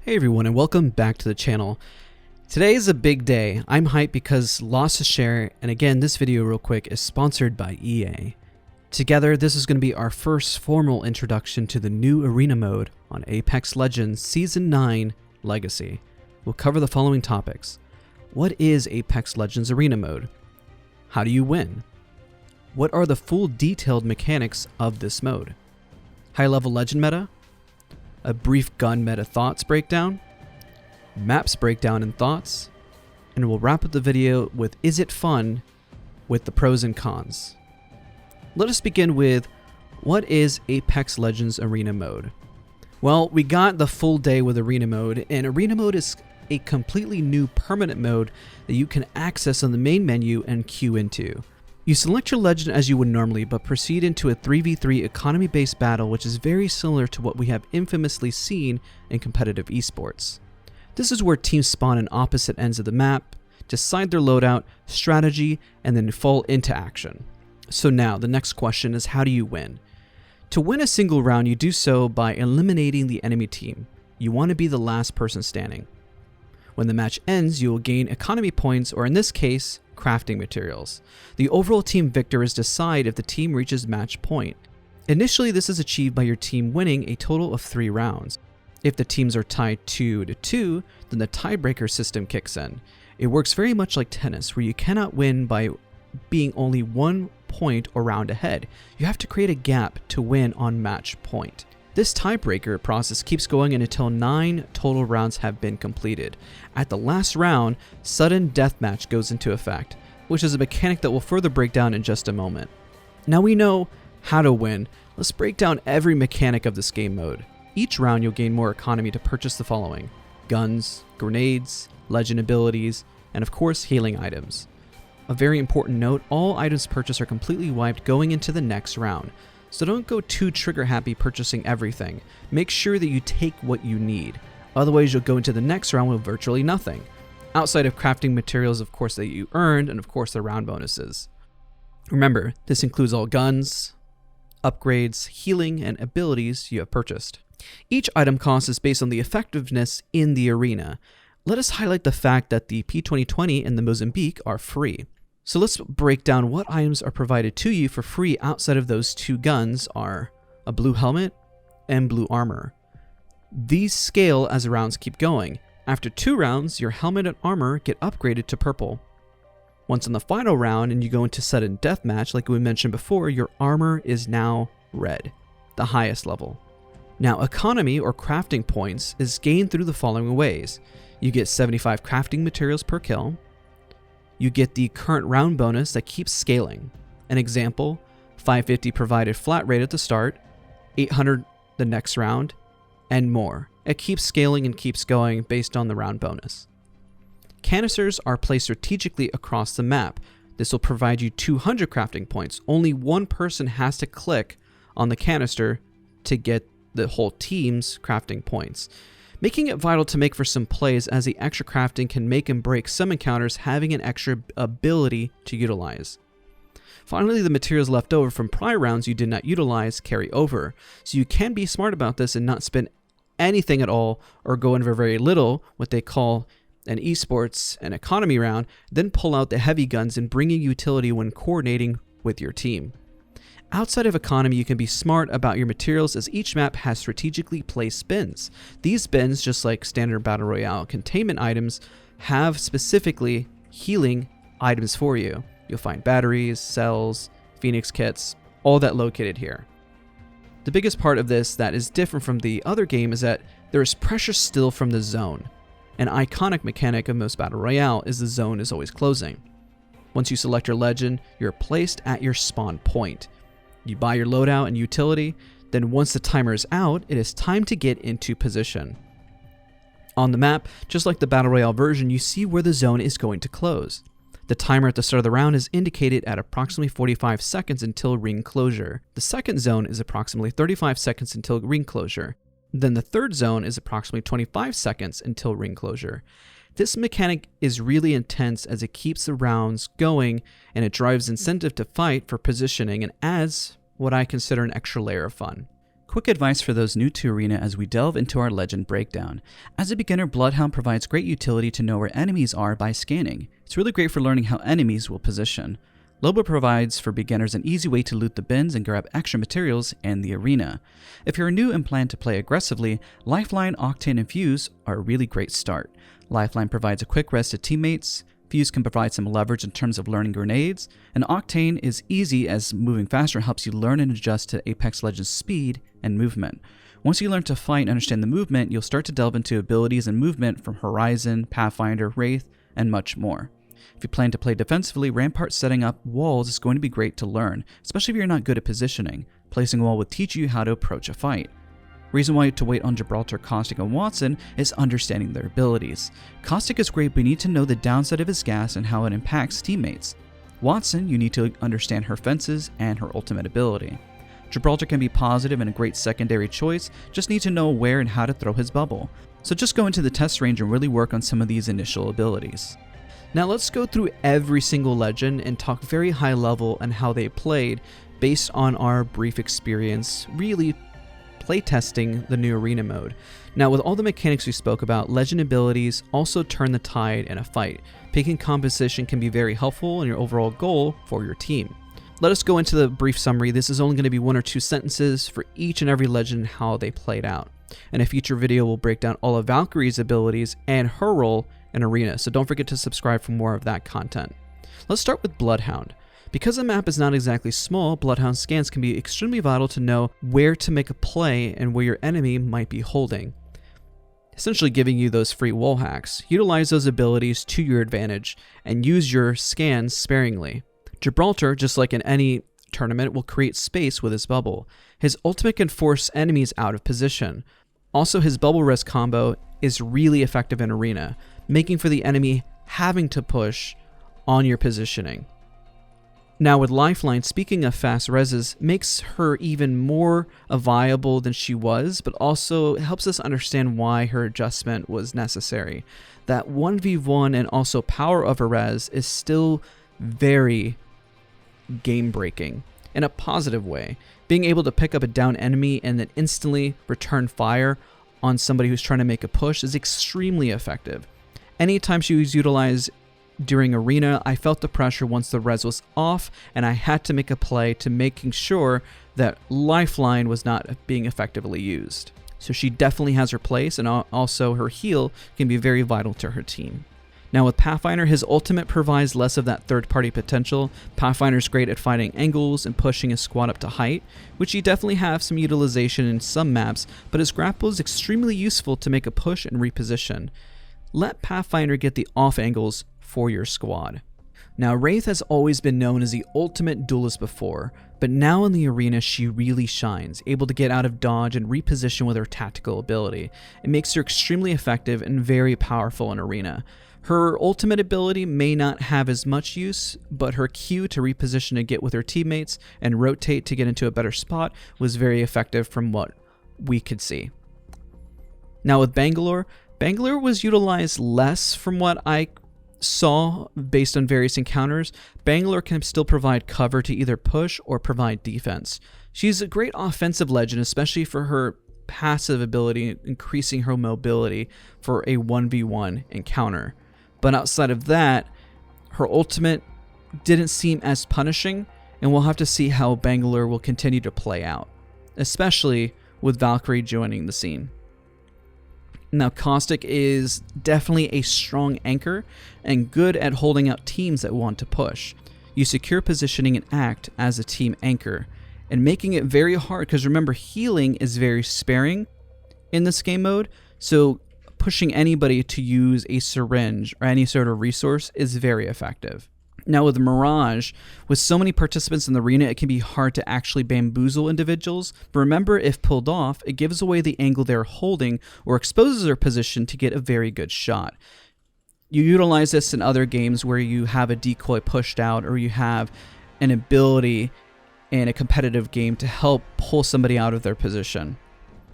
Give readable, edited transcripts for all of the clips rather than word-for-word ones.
Hey everyone, and welcome back to the channel. Today is a big day. I'm hyped because lots to share, and again, this video real quick is sponsored by EA. Together, this is going to be our first formal introduction to the new arena mode on Apex Legends Season 9 Legacy. We'll cover the following topics. What is Apex Legends arena mode? How do you win? What are the full detailed mechanics of this mode? High-level legend meta? A brief gun meta thoughts breakdown, maps breakdown and thoughts, and we'll wrap up the video with is it fun with the pros and cons. Let us begin with what is Apex Legends arena mode? Well, we got the full day with arena mode, and arena mode is a completely new permanent mode that you can access on the main menu and queue into. You select your legend as you would normally, but proceed into a 3v3 economy-based battle, which is very similar to what we have infamously seen in competitive esports. This is where teams spawn in opposite ends of the map, decide their loadout, strategy, and then fall into action. So now, the next question is, how do you win? To win a single round, you do so by eliminating the enemy team. You want to be the last person standing. When the match ends, you will gain economy points, or in this case, crafting materials. The overall team victor is decide if the team reaches match point. Initially, this is achieved by your team winning a total of 3 rounds. If the teams are tied 2-2, then the tiebreaker system kicks in. It works very much like tennis, where you cannot win by being only 1 point or round ahead. You have to create a gap to win on match point. This tiebreaker process keeps going until 9 total rounds have been completed. At the last round, sudden deathmatch goes into effect, which is a mechanic that we'll further break down in just a moment. Now we know how to win. Let's break down every mechanic of this game mode. Each round you'll gain more economy to purchase the following: guns, grenades, legend abilities, and of course healing items. A very important note, all items purchased are completely wiped going into the next round. So don't go too trigger happy purchasing everything. Make sure that you take what you need. Otherwise you'll go into the next round with virtually nothing. Outside of crafting materials, of course, that you earned, and of course the round bonuses. Remember, this includes all guns, upgrades, healing, and abilities you have purchased. Each item cost is based on the effectiveness in the arena. Let us highlight the fact that the P2020 and the Mozambique are free. So let's break down what items are provided to you for free outside of those 2 guns are a blue helmet and blue armor. These scale as rounds keep going. After 2 rounds, your helmet and armor get upgraded to purple. Once in the final round and you go into sudden deathmatch, like we mentioned before, your armor is now red, the highest level. Now, economy or crafting points is gained through the following ways. You get 75 crafting materials per kill. You get the current round bonus that keeps scaling. An example, 550 provided flat rate at the start, 800 the next round, and more. It keeps scaling and keeps going based on the round bonus. Canisters are placed strategically across the map. This will provide you 200 crafting points. Only one person has to click on the canister to get the whole team's crafting points, making it vital to make for some plays, as the extra crafting can make and break some encounters, having an extra ability to utilize. Finally, the materials left over from prior rounds you did not utilize carry over, so you can be smart about this and not spend anything at all or go in for very little, what they call an esports and economy round, then pull out the heavy guns and bring in utility when coordinating with your team. Outside of economy, you can be smart about your materials, as each map has strategically placed bins. These bins, just like standard Battle Royale containment items, have specifically healing items for you. You'll find batteries, cells, phoenix kits, all that located here. The biggest part of this that is different from the other game is that there is pressure still from the zone. An iconic mechanic of most Battle Royale is the zone is always closing. Once you select your legend, you're placed at your spawn point. You buy your loadout and utility, then once the timer is out, it is time to get into position. On the map, just like the Battle Royale version, you see where the zone is going to close. The timer at the start of the round is indicated at approximately 45 seconds until ring closure. The second zone is approximately 35 seconds until ring closure. Then the third zone is approximately 25 seconds until ring closure. This mechanic is really intense as it keeps the rounds going, and it drives incentive to fight for positioning and adds what I consider an extra layer of fun. Quick advice for those new to Arena as we delve into our legend breakdown. As a beginner, Bloodhound provides great utility to know where enemies are by scanning. It's really great for learning how enemies will position. Loba provides for beginners an easy way to loot the bins and grab extra materials in the arena. If you're new and plan to play aggressively, Lifeline, Octane, and Fuse are a really great start. Lifeline provides a quick rest to teammates, Fuse can provide some leverage in terms of learning grenades, and Octane is easy as moving faster helps you learn and adjust to Apex Legends speed and movement. Once you learn to fight and understand the movement, you'll start to delve into abilities and movement from Horizon, Pathfinder, Wraith, and much more. If you plan to play defensively, Rampart setting up walls is going to be great to learn, especially if you're not good at positioning. Placing a wall will teach you how to approach a fight. Reason why to wait on Gibraltar, Caustic, and Watson is understanding their abilities. Caustic is great, but you need to know the downside of his gas and how it impacts teammates. Watson, you need to understand her fences and her ultimate ability. Gibraltar can be positive and a great secondary choice, just need to know where and how to throw his bubble. So just go into the test range and really work on some of these initial abilities. Now let's go through every single legend and talk very high level on how they played based on our brief experience, really playtesting the new arena mode. Now with all the mechanics we spoke about, legend abilities also turn the tide in a fight. Picking composition can be very helpful in your overall goal for your team. Let us go into the brief summary. This is only going to be 1 or 2 sentences for each and every legend and how they played out. In a future video, we'll break down all of Valkyrie's abilities and her role in Arena, so don't forget to subscribe for more of that content. Let's start with Bloodhound. Because the map is not exactly small, Bloodhound scans can be extremely vital to know where to make a play and where your enemy might be holding, essentially giving you those free wall hacks. Utilize those abilities to your advantage and use your scans sparingly. Gibraltar, just like in any tournament, will create space with his bubble. His ultimate can force enemies out of position. Also, his bubble res combo is really effective in Arena, making for the enemy having to push on your positioning. Now with Lifeline, speaking of fast reses, makes her even more viable than she was, but also helps us understand why her adjustment was necessary. That 1v1 and also power of a res is still very game breaking in a positive way. Being able to pick up a down enemy and then instantly return fire on somebody who's trying to make a push is extremely effective. Anytime she was utilized during Arena, I felt the pressure once the res was off, and I had to make a play to making sure that Lifeline was not being effectively used. So she definitely has her place, and also her heal can be very vital to her team. Now with Pathfinder, his ultimate provides less of that third-party potential. Pathfinder's great at fighting angles and pushing his squad up to height, which he definitely have some utilization in some maps, but his grapple is extremely useful to make a push and reposition. Let Pathfinder get the off angles for your squad. Now Wraith has always been known as the ultimate duelist before, but now in the arena she really shines, able to get out of dodge and reposition with her tactical ability. It makes her extremely effective and very powerful in Arena. Her ultimate ability may not have as much use, but her Q to reposition to get with her teammates and rotate to get into a better spot was very effective from what we could see. Now with Bangalore was utilized less from what I saw based on various encounters. Bangalore can still provide cover to either push or provide defense. She's a great offensive legend, especially for her passive ability, increasing her mobility for a 1v1 encounter. But outside of that, her ultimate didn't seem as punishing, and we'll have to see how Bangalore will continue to play out, especially with Valkyrie joining the scene. Now Caustic is definitely a strong anchor and good at holding out teams that want to push. You secure positioning and act as a team anchor, and making it very hard, because remember, healing is very sparing in this game mode, so pushing anybody to use a syringe or any sort of resource is very effective. Now with Mirage, with so many participants in the arena, it can be hard to actually bamboozle individuals, but remember, if pulled off, it gives away the angle they're holding or exposes their position to get a very good shot. You utilize this in other games where you have a decoy pushed out, or you have an ability in a competitive game to help pull somebody out of their position.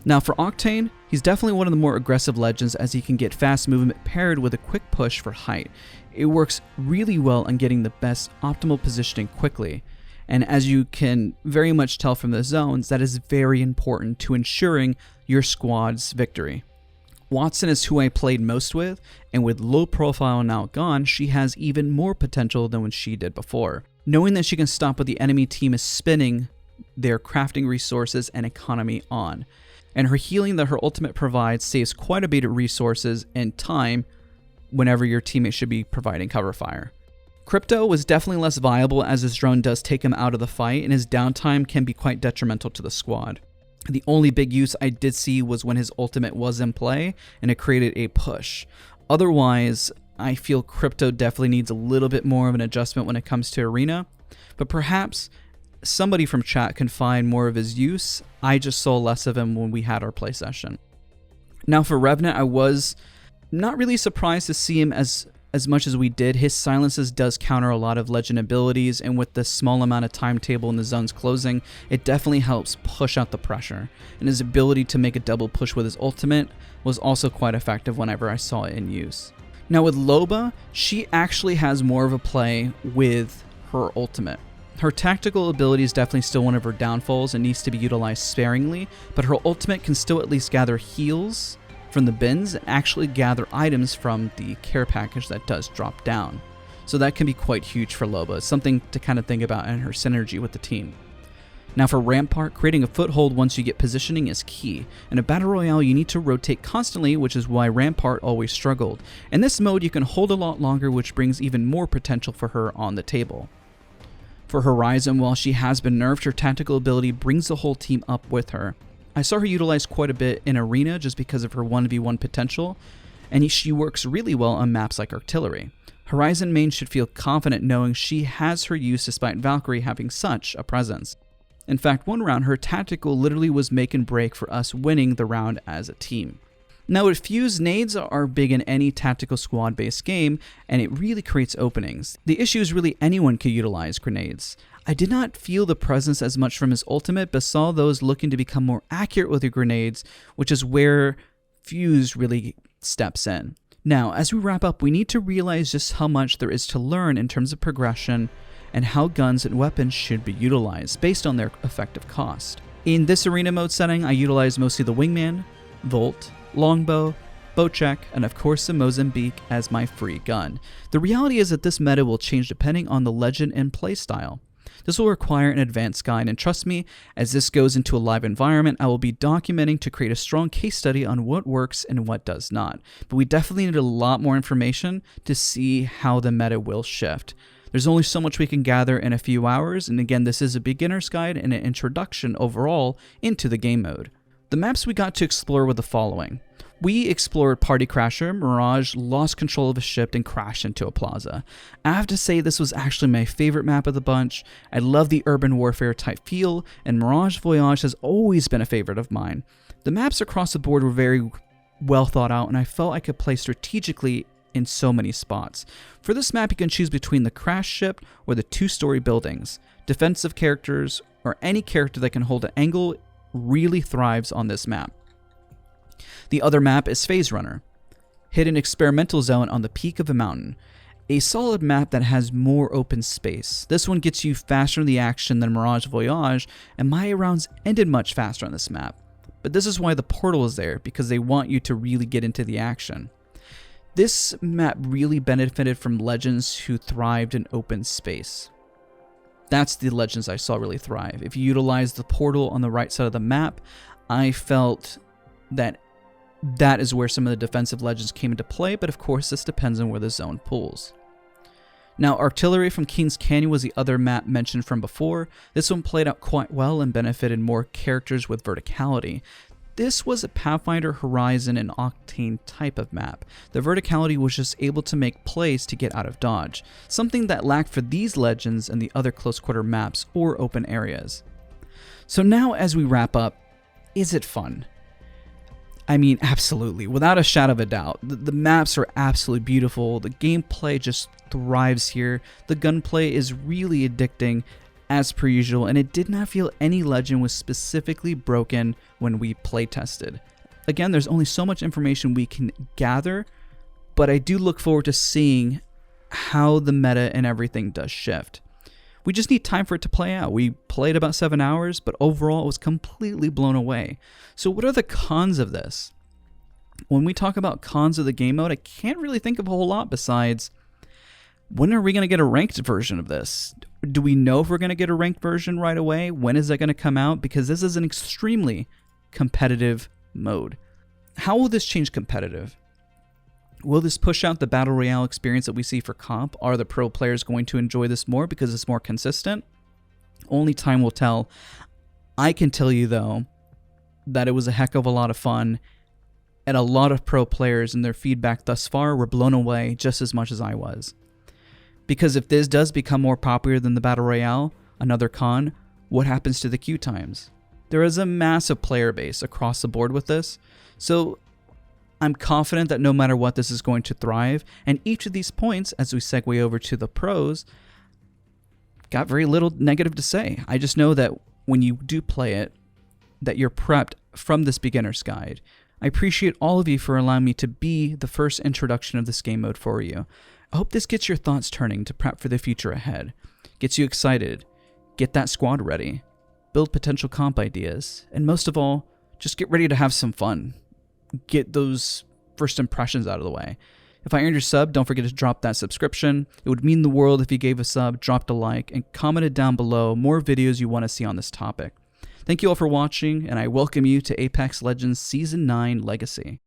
Now for Octane, he's definitely one of the more aggressive legends, as he can get fast movement paired with a quick push for height. It works really well on getting the best optimal positioning quickly. And as you can very much tell from the zones, that is very important to ensuring your squad's victory. Watson is who I played most with, and with low profile now gone, she has even more potential than when she did before. Knowing that she can stop what the enemy team is spinning their crafting resources and economy on. And her healing that her ultimate provides saves quite a bit of resources and time whenever your teammate should be providing cover fire. Crypto was definitely less viable as his drone does take him out of the fight, and his downtime can be quite detrimental to the squad. The only big use I did see was when his ultimate was in play and it created a push. Otherwise, I feel Crypto definitely needs a little bit more of an adjustment when it comes to Arena, but perhaps somebody from chat can find more of his use. I just saw less of him when we had our play session. Now for Revenant, I was not really surprised to see him as much as we did. His silences does counter a lot of legend abilities, and with the small amount of timetable in the zones closing, it definitely helps push out the pressure. And his ability to make a double push with his ultimate was also quite effective whenever I saw it in use. Now with Loba, she actually has more of a play with her ultimate. Her tactical ability is definitely still one of her downfalls and needs to be utilized sparingly, but her ultimate can still at least gather heals from the bins and actually gather items from the care package that does drop down. So that can be quite huge for Loba. It's something to kind of think about in her synergy with the team. Now for Rampart, creating a foothold once you get positioning is key. In a battle royale, you need to rotate constantly, which is why Rampart always struggled. In this mode, you can hold a lot longer, which brings even more potential for her on the table. For Horizon, while she has been nerfed, her tactical ability brings the whole team up with her. I saw her utilized quite a bit in Arena just because of her 1v1 potential, and she works really well on maps like Artillery. Horizon main should feel confident knowing she has her use despite Valkyrie having such a presence. In fact, one round, her tactical literally was make and break for us winning the round as a team. Now with Fuse, nades are big in any tactical squad-based game, and it really creates openings. The issue is really anyone can utilize grenades. I did not feel the presence as much from his ultimate, but saw those looking to become more accurate with the grenades, which is where Fuse really steps in. Now, as we wrap up, we need to realize just how much there is to learn in terms of progression and how guns and weapons should be utilized based on their effective cost. In this arena mode setting, I utilized mostly the Wingman, Volt, Longbow, Bowcheck, and of course the Mozambique as my free gun. The reality is that this meta will change depending on the legend and playstyle. This will require an advanced guide, and trust me, as this goes into a live environment, I will be documenting to create a strong case study on what works and what does not. But we definitely need a lot more information to see how the meta will shift. There's only so much we can gather in a few hours, and again, this is a beginner's guide and an introduction overall into the game mode. The maps we got to explore were the following. We explored Party Crasher. Mirage lost control of a ship and crashed into a plaza. I have to say this was actually my favorite map of the bunch. I love the urban warfare type feel, and Mirage Voyage has always been a favorite of mine. The maps across the board were very well thought out, and I felt I could play strategically in so many spots. For this map, you can choose between the crash ship or the two-story buildings. Defensive characters or any character that can hold an angle really thrives on this map. The other map is Phase Runner, hidden experimental zone on the peak of a mountain. A solid map that has more open space. This one gets you faster in the action than Mirage Voyage, and my rounds ended much faster on this map. But this is why the portal is there, because they want you to really get into the action. This map really benefited from Legends who thrived in open space. That's the Legends I saw really thrive. If you utilize the portal on the right side of the map, I felt that is where some of the defensive Legends came into play, but of course this depends on where the zone pulls. Now Artillery from Kings Canyon was the other map mentioned from before. This one played out quite well and benefited more characters with verticality. This was a Pathfinder, Horizon, and Octane type of map. The verticality was just able to make plays to get out of dodge, something that lacked for these Legends and the other close quarter maps or open areas. So now as we wrap up, is it fun? I mean, absolutely, without a shadow of a doubt. The maps are absolutely beautiful, the gameplay just thrives here, the gunplay is really addicting as per usual, and it did not feel any Legend was specifically broken when we playtested. Again, there's only so much information we can gather, but I do look forward to seeing how the meta and everything does shift. We just need time for it to play out. We played about 7 hours, but overall it was completely blown away. So what are the cons of this? When we talk about cons of the game mode, I can't really think of a whole lot besides, when are we going to get a ranked version of this? Do we know if we're going to get a ranked version right away? When is that going to come out? Because this is an extremely competitive mode. How will this change competitive? Will this push out the Battle Royale experience that we see for comp? Are the pro players going to enjoy this more because it's more consistent? Only time will tell. I can tell you, though, that it was a heck of a lot of fun, and a lot of pro players and their feedback thus far were blown away just as much as I was. Because if this does become more popular than the Battle Royale, another con, what happens to the queue times? There is a massive player base across the board with this, so I'm confident that no matter what, this is going to thrive, and each of these points, as we segue over to the pros, got very little negative to say. I just know that when you do play it, that you're prepped from this beginner's guide. I appreciate all of you for allowing me to be the first introduction of this game mode for you. I hope this gets your thoughts turning to prep for the future ahead, gets you excited, get that squad ready, build potential comp ideas, and most of all, just get ready to have some fun. Get those first impressions out of the way. If I earned your sub, don't forget to drop that subscription. It would mean the world if you gave a sub, dropped a like, and commented down below more videos you want to see on this topic. Thank you all for watching, and I welcome you to Apex Legends Season 9 Legacy.